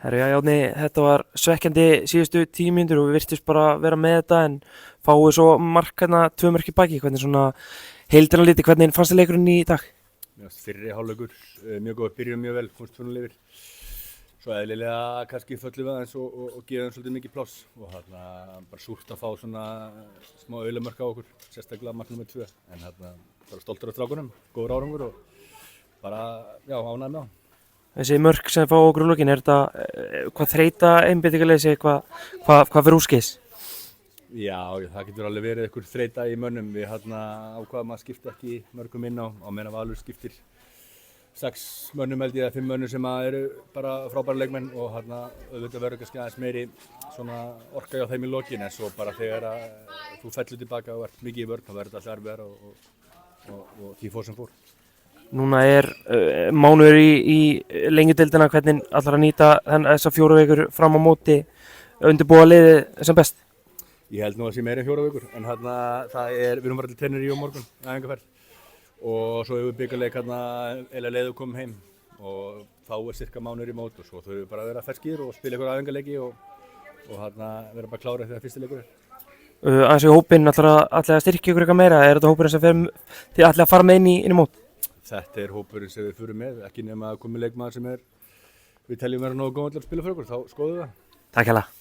Herra, já, Járni, þetta var svekkjandi síðustu 10 mínútur og við virtust bara vera með þetta en fáið svo mark hérna, 2 mörk í baki. Hvernig svona heildina liti, hvernig fannst þér leikurinn í dag? Mér fannst fyrri hálfleikur mjög góð, byrjuðum mjög vel, komst 2-0 yfir. Svo eðlilega kannski föllum við aðeins og gefum svolítið mikið pláss og þarna bara súrt að fá svona smá auðlamörk á okkur, sérstaklega mark nr. 2. En þarna bara stoltur af strákunum, góður árangur og bara, já, ánægður með þá. Þessi mörk sem fá okkur úr lokin, er þetta hvað þreyta einbeitingarleysi, hvað fyrir úrskeiðis? Já, það getur alveg verið einhver þreyta í mönnum. Við ákvaðum að skipta ekki mörgum inn á meðan Valur skiptir 6 mönnum held ég eða 5 mönnum sem eru bara frábæra leikmenn og auðvitað verður kannski aðeins meiri svona orka hjá þeim í lokin en svo bara þegar þú fellur tilbaka og ert mikið í vörn þá verður þetta alltaf erfiðara og því fór sem fór. Núna er mánuður í lengjudeildina, hvernig ætlar að nýta þessar 4 vikur fram á móti, undirbúa liðið sem best? Ég held nú að það sé meira en 4 vikur en við erum bara til Tenerife á morgun, æfingarferð og svo hefur við bikarleik eða leiðu komum heim og þá er cirka mánuður í mót og svo þurfum við bara að vera ferskir og spila ykkur æfingarleiki og vera bara klárið þegar fyrsti leikur er. Aðeins í hópinn, ætlar að styrkja ykkur eitthvað meira? Er þetta hópurinn sem þið ætlar að fara með inn í mót? Þetta er hópurinn sem við förum með, ekki nema að komi leikmaður sem við teljum vera nógu góð til að spila fyrir okkur, þá skoðum við það. Takk hérlega.